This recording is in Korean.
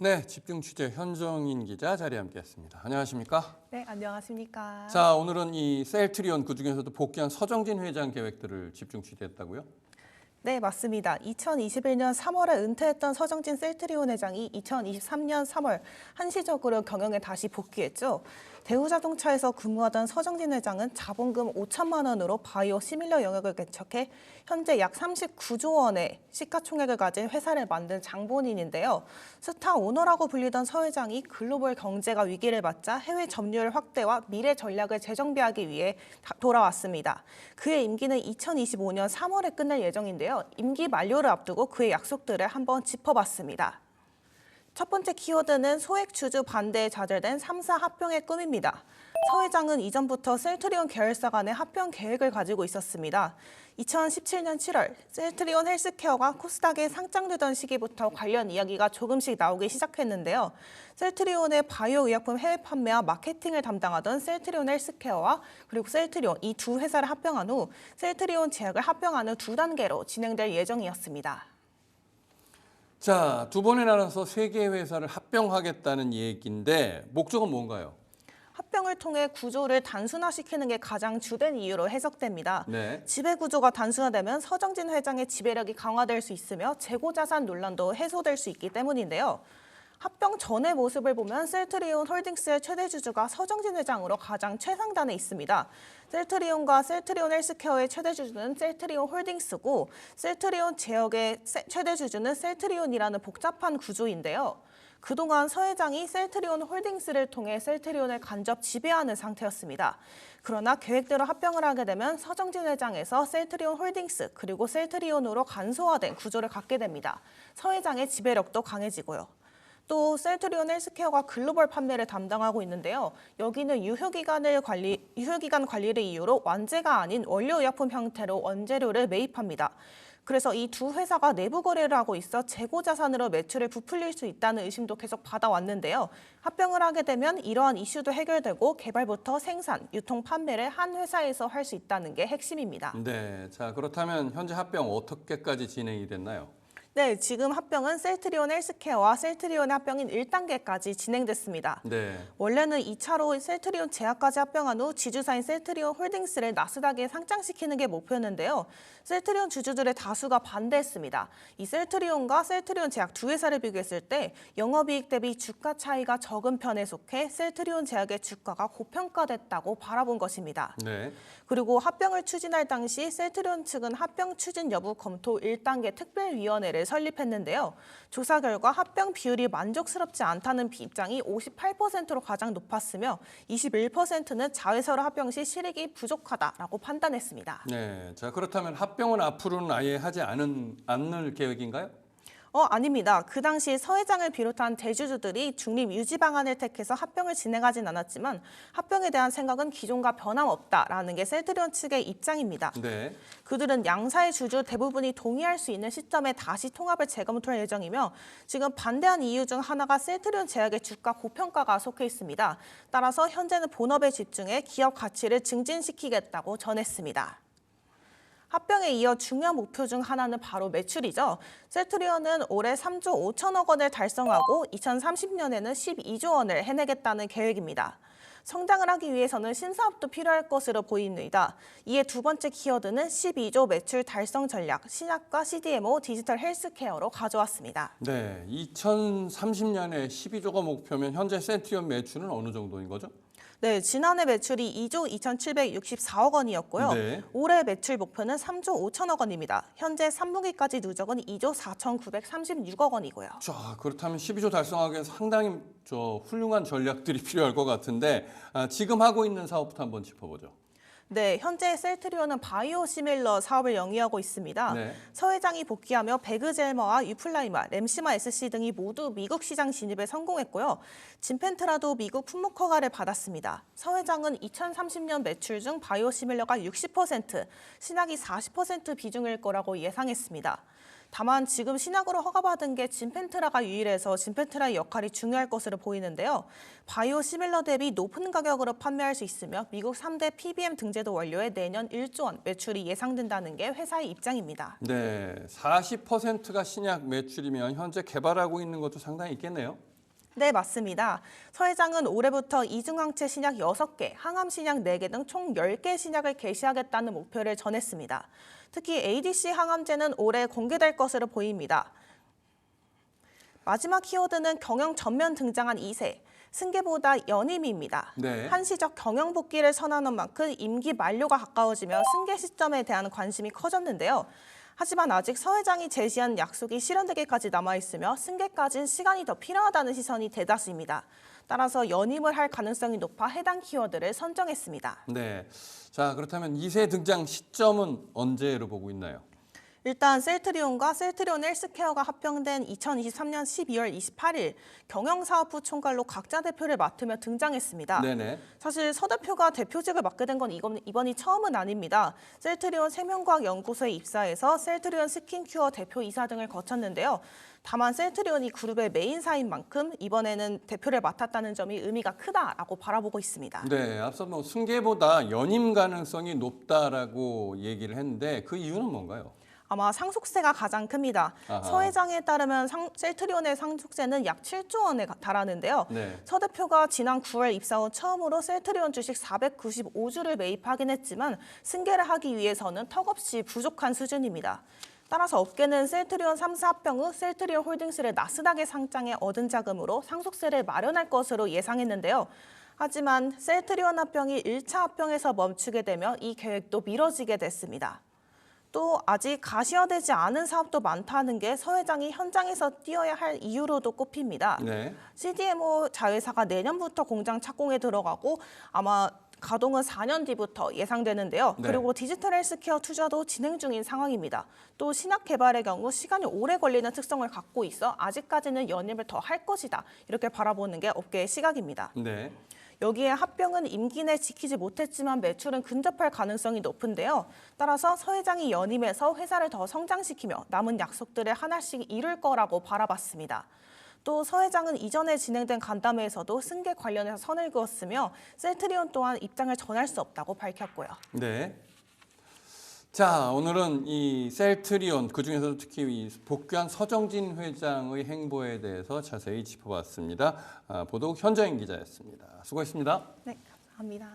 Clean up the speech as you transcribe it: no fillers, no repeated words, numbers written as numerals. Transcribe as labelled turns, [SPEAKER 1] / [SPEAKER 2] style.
[SPEAKER 1] 네, 집중 취재 현정인 기자 자리에 함께했습니다. 안녕하십니까?
[SPEAKER 2] 네, 안녕하십니까?
[SPEAKER 1] 자, 오늘은 이 셀트리온 그중에서도 복귀한 서정진 회장 계획들을 집중 취재했다고요?
[SPEAKER 2] 네, 맞습니다. 2021년 3월에 은퇴했던 서정진 셀트리온 회장이 2023년 3월 한시적으로 경영에 다시 복귀했죠. 대우자동차에서 근무하던 서정진 회장은 자본금 5천만 원으로 바이오 시밀러 영역을 개척해 현재 약 39조 원의 시가총액을 가진 회사를 만든 장본인인데요. 스타 오너라고 불리던 서 회장이 글로벌 경제가 위기를 맞자 해외 점유율 확대와 미래 전략을 재정비하기 위해 돌아왔습니다. 그의 임기는 2025년 3월에 끝날 예정인데요. 임기 만료를 앞두고 그의 약속들을 한번 짚어봤습니다. 첫 번째 키워드는 소액 주주 반대에 좌절된 3사 합병의 꿈입니다. 서 회장은 이전부터 셀트리온 계열사 간의 합병 계획을 가지고 있었습니다. 2017년 7월 셀트리온 헬스케어가 코스닥에 상장되던 시기부터 관련 이야기가 조금씩 나오기 시작했는데요. 셀트리온의 바이오 의약품 해외 판매와 마케팅을 담당하던 셀트리온 헬스케어와 그리고 셀트리온 이 두 회사를 합병한 후 셀트리온 제약을 합병하는 두 단계로 진행될 예정이었습니다.
[SPEAKER 1] 자, 두 번에 나눠서 세 개의 회사를 합병하겠다는 얘기인데 목적은 뭔가요?
[SPEAKER 2] 합병을 통해 구조를 단순화시키는 게 가장 주된 이유로 해석됩니다.
[SPEAKER 1] 네.
[SPEAKER 2] 지배구조가 단순화되면 서정진 회장의 지배력이 강화될 수 있으며 재고자산 논란도 해소될 수 있기 때문인데요. 합병 전의 모습을 보면 셀트리온 홀딩스의 최대 주주가 서정진 회장으로 가장 최상단에 있습니다. 셀트리온과 셀트리온 헬스케어의 최대 주주는 셀트리온 홀딩스고 셀트리온 제약의 최대 주주는 셀트리온이라는 복잡한 구조인데요. 그동안 서 회장이 셀트리온 홀딩스를 통해 셀트리온을 간접 지배하는 상태였습니다. 그러나 계획대로 합병을 하게 되면 서정진 회장에서 셀트리온 홀딩스 그리고 셀트리온으로 간소화된 구조를 갖게 됩니다. 서 회장의 지배력도 강해지고요. 또 셀트리온 헬스케어가 글로벌 판매를 담당하고 있는데요. 여기는 유효기간 관리를 이유로 완제가 아닌 원료의약품 형태로 원재료를 매입합니다. 그래서 이 두 회사가 내부 거래를 하고 있어 재고 자산으로 매출을 부풀릴 수 있다는 의심도 계속 받아왔는데요. 합병을 하게 되면 이러한 이슈도 해결되고 개발부터 생산, 유통, 판매를 한 회사에서 할 수 있다는 게 핵심입니다.
[SPEAKER 1] 네, 자 그렇다면 현재 합병 어떻게까지 진행이 됐나요?
[SPEAKER 2] 네, 지금 합병은 셀트리온 헬스케어와 셀트리온의 합병인 1단계까지 진행됐습니다.
[SPEAKER 1] 네.
[SPEAKER 2] 원래는 2차로 셀트리온 제약까지 합병한 후 지주사인 셀트리온 홀딩스를 나스닥에 상장시키는 게 목표였는데요. 셀트리온 주주들의 다수가 반대했습니다. 이 셀트리온과 셀트리온 제약 두 회사를 비교했을 때 영업이익 대비 주가 차이가 적은 편에 속해 셀트리온 제약의 주가가 고평가됐다고 바라본 것입니다.
[SPEAKER 1] 네.
[SPEAKER 2] 그리고 합병을 추진할 당시 셀트리온 측은 합병 추진 여부 검토 1단계 특별위원회를 설립했는데요. 조사 결과 합병 비율이 만족스럽지 않다는 입장이 58%로 가장 높았으며 21%는 자회사로 합병 시 실익이 부족하다라고 판단했습니다.
[SPEAKER 1] 네, 자 그렇다면 합병은 앞으로는 아예 하지 않을 계획인가요?
[SPEAKER 2] 아닙니다. 그 당시 서 회장을 비롯한 대주주들이 중립 유지 방안을 택해서 합병을 진행하진 않았지만 합병에 대한 생각은 기존과 변함없다라는 게 셀트리온 측의 입장입니다.
[SPEAKER 1] 네.
[SPEAKER 2] 그들은 양사의 주주 대부분이 동의할 수 있는 시점에 다시 통합을 재검토할 예정이며 지금 반대한 이유 중 하나가 셀트리온 제약의 주가 고평가가 속해 있습니다. 따라서 현재는 본업에 집중해 기업 가치를 증진시키겠다고 전했습니다. 합병에 이어 중요한 목표 중 하나는 바로 매출이죠. 셀트리온은 올해 3조 5천억 원을 달성하고 2030년에는 12조 원을 해내겠다는 계획입니다. 성장을 하기 위해서는 신사업도 필요할 것으로 보입니다. 이에 두 번째 키워드는 12조 매출 달성 전략, 신약과 CDMO, 디지털 헬스케어로 가져왔습니다.
[SPEAKER 1] 네, 2030년에 12조가 목표면 현재 셀트리온 매출은 어느 정도인 거죠?
[SPEAKER 2] 네, 지난해 매출이 2조 2,764억 원이었고요.
[SPEAKER 1] 네.
[SPEAKER 2] 올해 매출 목표는 3조 5천억 원입니다. 현재 3분기까지 누적은 2조 4,936억 원이고요.
[SPEAKER 1] 자, 그렇다면 12조 달성하기 위해서 상당히 훌륭한 전략들이 필요할 것 같은데 지금 하고 있는 사업부터 한번 짚어보죠.
[SPEAKER 2] 네, 현재 셀트리온은 바이오 시밀러 사업을 영위하고 있습니다.
[SPEAKER 1] 네.
[SPEAKER 2] 서 회장이 복귀하며 베그젤머와 유플라이마, 램시마 SC 등이 모두 미국 시장 진입에 성공했고요. 진펜트라도 미국 품목 허가를 받았습니다. 서 회장은 2030년 매출 중 바이오 시밀러가 60%, 신약이 40% 비중일 거라고 예상했습니다. 다만 지금 신약으로 허가받은 게 진펜트라가 유일해서 진펜트라의 역할이 중요할 것으로 보이는데요. 바이오 시밀러 대비 높은 가격으로 판매할 수 있으며 미국 3대 PBM 등재도 완료해 내년 1조 원 매출이 예상된다는 게 회사의 입장입니다.
[SPEAKER 1] 네, 40%가 신약 매출이면 현재 개발하고 있는 것도 상당히 있겠네요.
[SPEAKER 2] 네, 맞습니다. 서 회장은 올해부터 이중항체 신약 6개, 항암 신약 4개 등 총 10개 신약을 개시하겠다는 목표를 전했습니다. 특히 ADC 항암제는 올해 공개될 것으로 보입니다. 마지막 키워드는 경영 전면 등장한 2세, 승계보다 연임입니다.
[SPEAKER 1] 네.
[SPEAKER 2] 한시적 경영 복귀를 선언한 만큼 임기 만료가 가까워지며 승계 시점에 대한 관심이 커졌는데요. 하지만 아직 서 회장이 제시한 약속이 실현되기까지 남아있으며 승계까지는 시간이 더 필요하다는 시선이 대다수입니다. 따라서 연임을 할 가능성이 높아 해당 키워드를 선정했습니다.
[SPEAKER 1] 네. 자, 그렇다면 2세 등장 시점은 언제로 보고 있나요?
[SPEAKER 2] 일단 셀트리온과 셀트리온 헬스케어가 합병된 2023년 12월 28일 경영사업부 총괄로 각자 대표를 맡으며 등장했습니다.
[SPEAKER 1] 네네.
[SPEAKER 2] 사실 서 대표가 대표직을 맡게 된 건 이번이 처음은 아닙니다. 셀트리온 생명과학연구소에 입사해서 셀트리온 스킨큐어 대표이사 등을 거쳤는데요. 다만 셀트리온이 그룹의 메인사인 만큼 이번에는 대표를 맡았다는 점이 의미가 크다라고 바라보고 있습니다.
[SPEAKER 1] 네, 앞서 뭐 승계보다 연임 가능성이 높다라고 얘기를 했는데 그 이유는 뭔가요?
[SPEAKER 2] 아마 상속세가 가장 큽니다.
[SPEAKER 1] 아하.
[SPEAKER 2] 서 회장에 따르면 셀트리온의 상속세는 약 7조 원에 달하는데요.
[SPEAKER 1] 네.
[SPEAKER 2] 서 대표가 지난 9월 입사 후 처음으로 셀트리온 주식 495주를 매입하긴 했지만 승계를 하기 위해서는 턱없이 부족한 수준입니다. 따라서 업계는 셀트리온 3사 합병 후 셀트리온 홀딩스를 나스닥에 상장해 얻은 자금으로 상속세를 마련할 것으로 예상했는데요. 하지만 셀트리온 합병이 1차 합병에서 멈추게 되며 이 계획도 미뤄지게 됐습니다. 또 아직 가시화되지 않은 사업도 많다는 게 서 회장이 현장에서 뛰어야 할 이유로도 꼽힙니다.
[SPEAKER 1] 네.
[SPEAKER 2] CDMO 자회사가 내년부터 공장 착공에 들어가고 아마 가동은 4년 뒤부터 예상되는데요.
[SPEAKER 1] 네.
[SPEAKER 2] 그리고 디지털 헬스케어 투자도 진행 중인 상황입니다. 또 신약 개발의 경우 시간이 오래 걸리는 특성을 갖고 있어 아직까지는 연임을 더 할 것이다. 이렇게 바라보는 게 업계의 시각입니다.
[SPEAKER 1] 네.
[SPEAKER 2] 여기에 합병은 임기 내 지키지 못했지만 매출은 근접할 가능성이 높은데요. 따라서 서 회장이 연임해서 회사를 더 성장시키며 남은 약속들을 하나씩 이룰 거라고 바라봤습니다. 또 서 회장은 이전에 진행된 간담회에서도 승계 관련해서 선을 그었으며 셀트리온 또한 입장을 전할 수 없다고 밝혔고요.
[SPEAKER 1] 네. 자, 오늘은 이 셀트리온, 그중에서도 특히 이 복귀한 서정진 회장의 행보에 대해서 자세히 짚어봤습니다. 보도국 현정인 기자였습니다. 수고했습니다.
[SPEAKER 2] 네, 감사합니다.